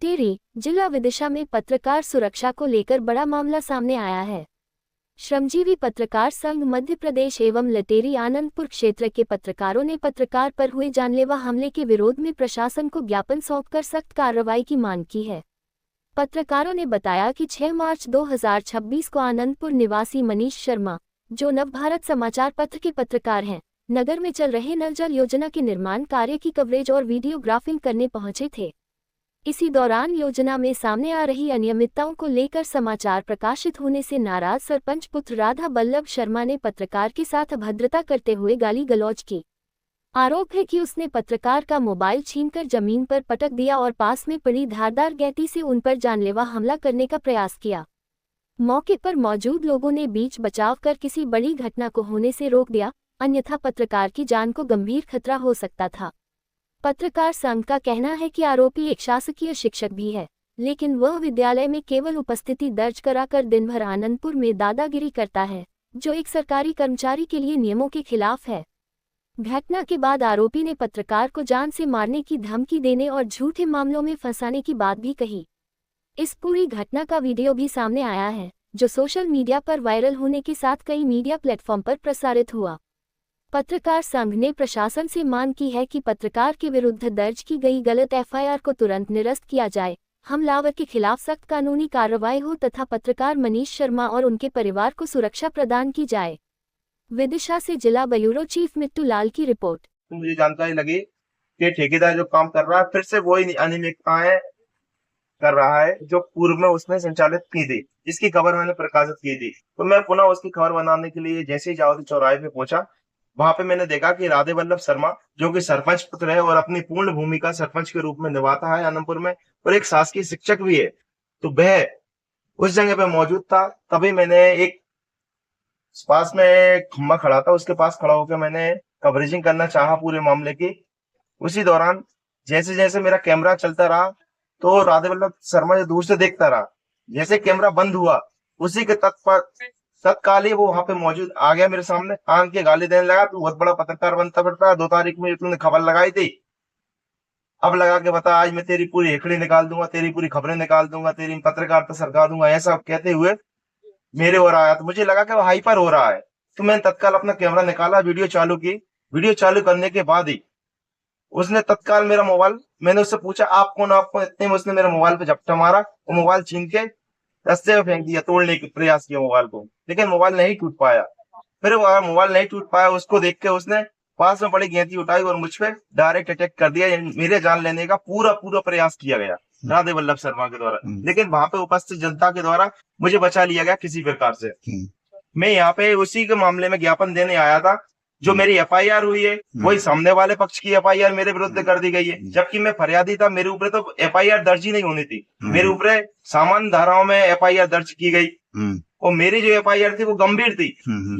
लटेरी, जिला विदिशा में पत्रकार सुरक्षा को लेकर बड़ा मामला सामने आया है। श्रमजीवी पत्रकार संघ मध्य प्रदेश एवं लटेरी आनंदपुर क्षेत्र के पत्रकारों ने पत्रकार पर हुए जानलेवा हमले के विरोध में प्रशासन को ज्ञापन सौंपकर सख्त कार्रवाई की मांग की है। पत्रकारों ने बताया कि 6 मार्च 2026 को आनंदपुर निवासी मनीष शर्मा, जो नवभारत समाचार पत्र के पत्रकार हैं, नगर में चल रहे नल जल योजना के निर्माण कार्य की कवरेज और वीडियोग्राफिंग करने पहुंचे थे। इसी दौरान योजना में सामने आ रही अनियमितताओं को लेकर समाचार प्रकाशित होने से नाराज सरपंच पुत्र राधा बल्लभ शर्मा ने पत्रकार के साथ अभद्रता करते हुए गाली गलौज की। आरोप है कि उसने पत्रकार का मोबाइल छीनकर जमीन पर पटक दिया और पास में पड़ी धारदार गैती से उन पर जानलेवा हमला करने का प्रयास किया। मौके पर मौजूद लोगों ने बीच बचाव कर किसी बड़ी घटना को होने से रोक दिया, अन्यथा पत्रकार की जान को गंभीर खतरा हो सकता था। पत्रकार संघ का कहना है कि आरोपी एक शासकीय शिक्षक भी है, लेकिन वह विद्यालय में केवल उपस्थिति दर्ज कराकर दिन भर आनंदपुर में दादागिरी करता है, जो एक सरकारी कर्मचारी के लिए नियमों के खिलाफ है। घटना के बाद आरोपी ने पत्रकार को जान से मारने की धमकी देने और झूठे मामलों में फंसाने की बात भी कही। इस पूरी घटना का वीडियो भी सामने आया है, जो सोशल मीडिया पर वायरल होने के साथ कई मीडिया प्लेटफॉर्म पर प्रसारित हुआ। पत्रकार संघ ने प्रशासन से मांग की है कि पत्रकार के विरुद्ध दर्ज की गई गलत एफआईआर को तुरंत निरस्त किया जाए, हमलावर के खिलाफ सख्त कानूनी कार्रवाई हो तथा पत्रकार मनीष शर्मा और उनके परिवार को सुरक्षा प्रदान की जाए। विदिशा से जिला ब्यूरो चीफ मिट्टू लाल की रिपोर्ट। मुझे जानकारी लगी कि ठेकेदार जो काम कर रहा है फिर से वही अनियमितताएं कर रहा है जो पूर्व में उसने संचालित की थी, जिसकी खबर मैंने प्रकाशित की थी। तो मैं पुनः उसकी खबर बनाने के लिए जैसे ही जावती चौराहे पे पहुंचा, वहां पे मैंने देखा कि राधे वल्लभ शर्मा, जो कि सरपंच पुत्र है और अपनी पूर्ण भूमिका सरपंच के रूप में निभाता है आनंदपुर में, और एक शासकीय शिक्षक भी है, तो वह उस जगह पे मौजूद था। तभी मैंने एक पास में खम्बा खड़ा था, उसके पास खड़ा होकर मैंने कवरेजिंग करना चाहा पूरे मामले की। उसी दौरान जैसे जैसे मेरा कैमरा चलता रहा तो राधे वल्लभ शर्मा जो दूर से देखता रहा, जैसे कैमरा बंद हुआ उसी के तत्काल ही वो वहां पे मौजूद आ गया मेरे सामने, आन के गाली देने लगा। तो बहुत बड़ा पत्रकार बनता पड़ता है, 2 तारीख में तुमने खबर लगाई थी, अब लगा के बता, आज मैं तेरी पूरी हेकड़ी निकाल दूंगा, तेरी पूरी खबरें निकाल दूंगा, तेरी पत्रकारिता सरका दूंगा, ऐसा कहते हुए मेरे ओर आया। तो मुझे लगा कि वो हाइपर हो रहा है, तो मैंने तत्काल अपना कैमरा निकाला, वीडियो चालू की। वीडियो चालू करने के बाद ही उसने तत्काल मेरा मोबाइल, मैंने उससे पूछा आप कौन, आपको, इतने में उसने मेरे मोबाइल पे झपटा मारा, वो मोबाइल छीन के रास्ते में फेंक दिया, तोड़ने की प्रयास किया मोबाइल को, लेकिन मोबाइल नहीं टूट पाया। फिर वो मोबाइल नहीं टूट पाया, उसको देख के उसने पास में पड़ी गेंदी उठाई और मुझ पे डायरेक्ट अटैक कर दिया। मेरे जान लेने का पूरा प्रयास किया गया राधे वल्लभ शर्मा के द्वारा, लेकिन वहां पे उपस्थित जनता के द्वारा मुझे बचा लिया गया किसी प्रकार से। मैं यहाँ पे उसी के मामले में ज्ञापन देने आया था। जो मेरी एफआईआर हुई है वही सामने वाले पक्ष की एफआईआर मेरे विरुद्ध कर दी गई है, जबकि मैं फरियादी था। मेरे ऊपर तो एफआईआर दर्ज ही नहीं होनी थी, मेरे ऊपर सामान्य धाराओं में एफआईआर दर्ज की गई और मेरी जो एफआईआर थी वो गंभीर थी,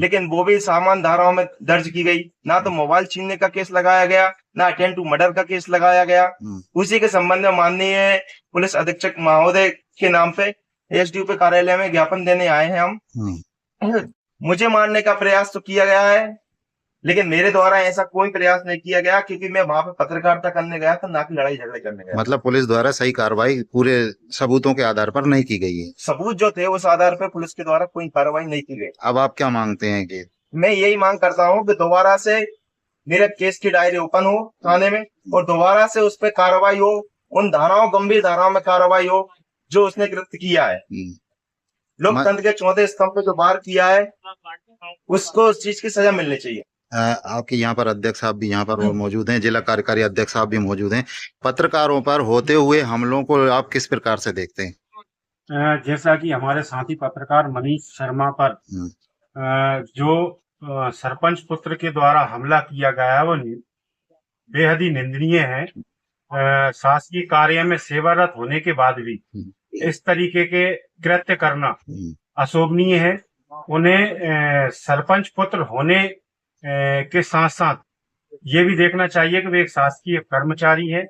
लेकिन वो भी सामान्य धाराओं में दर्ज की गई। ना तो मोबाइल छीनने का केस लगाया गया, ना अटेम्प्ट टू मर्डर का केस लगाया गया। उसी के संबंध में माननीय पुलिस अधीक्षक महोदय के नाम पे एसडीओ कार्यालय में ज्ञापन देने आए हैं हम। मुझे मारने का प्रयास तो किया गया है, लेकिन मेरे द्वारा ऐसा कोई प्रयास नहीं किया गया, क्योंकि मैं वहां पे पत्रकारिता करने गया था, ना कि लड़ाई झगड़े करने गया। मतलब पुलिस द्वारा सही कार्रवाई पूरे सबूतों के आधार पर नहीं की गई है। सबूत जो थे उस आधार पर पुलिस के द्वारा कोई कार्रवाई नहीं की गई। अब आप क्या मांगते हैं? कि मैं यही मांग करता हूँ कि दोबारा से मेरे केस की डायरी ओपन हो थाने में और दोबारा से उस पर कार्रवाई हो, उन धाराओं, गंभीर धाराओं में कार्रवाई हो जो उसने कृत्य किया है। लोकतंत्र के चौथे स्तंभ पे जो वार किया है उसको उस चीज की सजा मिलनी चाहिए। आपके यहाँ पर अध्यक्ष साहब भी यहाँ पर मौजूद हैं, जिला कार्यकारी अध्यक्ष साहब भी मौजूद हैं। पत्रकारों पर होते हुए हमलों को आप किस प्रकार से देखते हैं? जैसा कि हमारे साथी पत्रकार मनीष शर्मा पर जो सरपंच पुत्र के द्वारा हमला किया गया है वो बेहद ही निंदनीय है। शासकीय कार्य में सेवारत होने के बाद भी इस तरीके के कृत्य करना अशोभनीय है। उन्हें सरपंच पुत्र होने के साथ साथ ये भी देखना चाहिए कि वे एक शासकीय कर्मचारी है।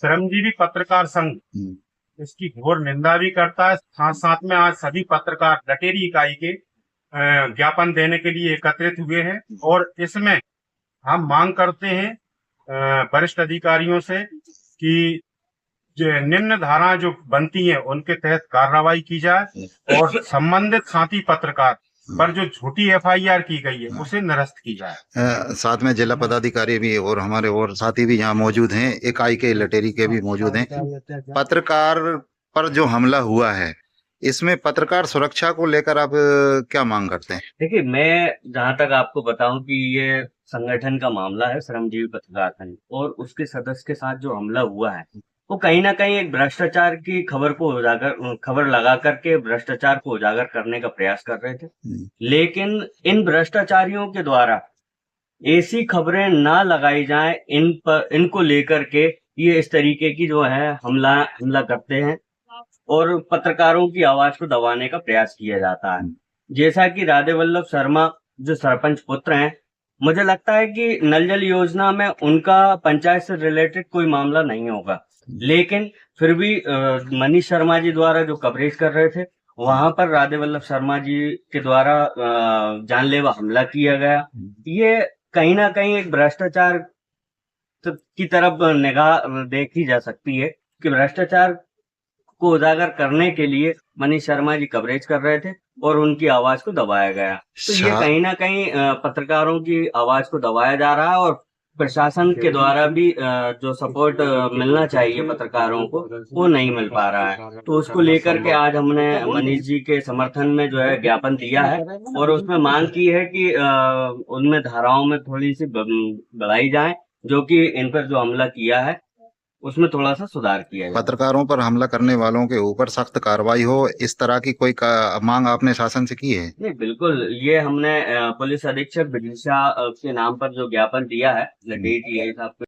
श्रमजीवी पत्रकार संघ इसकी घोर निंदा भी करता है। साथ साथ में आज सभी पत्रकार लटेरी इकाई के ज्ञापन देने के लिए एकत्रित हुए हैं और इसमें हम मांग करते हैं वरिष्ठ अधिकारियों से कि जो निम्न धाराएं जो बनती हैं उनके तहत कार्रवाई की जाए और संबंधित साथी पत्रकार पर जो झूठी एफआईआर की गई है उसे निरस्त की जाए। साथ में जिला पदाधिकारी भी और हमारे और साथी भी यहाँ मौजूद हैं, इकाई के लटेरी के भी मौजूद हैं। पत्रकार पर जो हमला हुआ है, इसमें पत्रकार सुरक्षा को लेकर आप क्या मांग करते हैं? देखिए, मैं जहां तक आपको बताऊं कि ये संगठन का मामला है, श्रमजीवी पत्रकार संघ, और उसके सदस्य के साथ जो हमला हुआ है वो कहीं ना कहीं एक भ्रष्टाचार की खबर लगा करके भ्रष्टाचार को उजागर करने का प्रयास कर रहे थे। लेकिन इन भ्रष्टाचारियों के द्वारा ऐसी खबरें ना लगाई जाएं इनको लेकर के ये इस तरीके की जो है हमला करते हैं और पत्रकारों की आवाज को दबाने का प्रयास किया जाता है। जैसा कि राधे वल्लभ शर्मा जो सरपंच पुत्र हैं, मुझे लगता है कि नल जल योजना में उनका पंचायत से रिलेटेड कोई मामला नहीं होगा, लेकिन फिर भी मनीष शर्मा जी द्वारा जो कवरेज कर रहे थे वहां पर राधे वल्लभ शर्मा जी के द्वारा जानलेवा हमला किया गया। ये कहीं ना कहीं एक भ्रष्टाचार की तरफ निगाह देखी जा सकती है कि भ्रष्टाचार को उजागर करने के लिए मनीष शर्मा जी कवरेज कर रहे थे और उनकी आवाज को दबाया गया। तो ये कहीं ना कहीं पत्रकारों की आवाज को दबाया जा रहा है और प्रशासन के द्वारा भी जो सपोर्ट मिलना चाहिए पत्रकारों को वो नहीं मिल पा रहा है। तो उसको लेकर के आज हमने मनीष जी के समर्थन में जो है ज्ञापन दिया है और उसमें मांग की है कि उनमें धाराओं में थोड़ी सी बढ़ाई जाए, जो कि इन पर जो हमला किया है उसमें थोड़ा सा सुधार किया जाए। पत्रकारों पर हमला करने वालों के ऊपर सख्त कार्रवाई हो, इस तरह की कोई मांग आपने शासन से की है? नहीं, बिल्कुल, ये हमने पुलिस अधीक्षक विदिशा के नाम पर जो ज्ञापन दिया है लटेरी साहब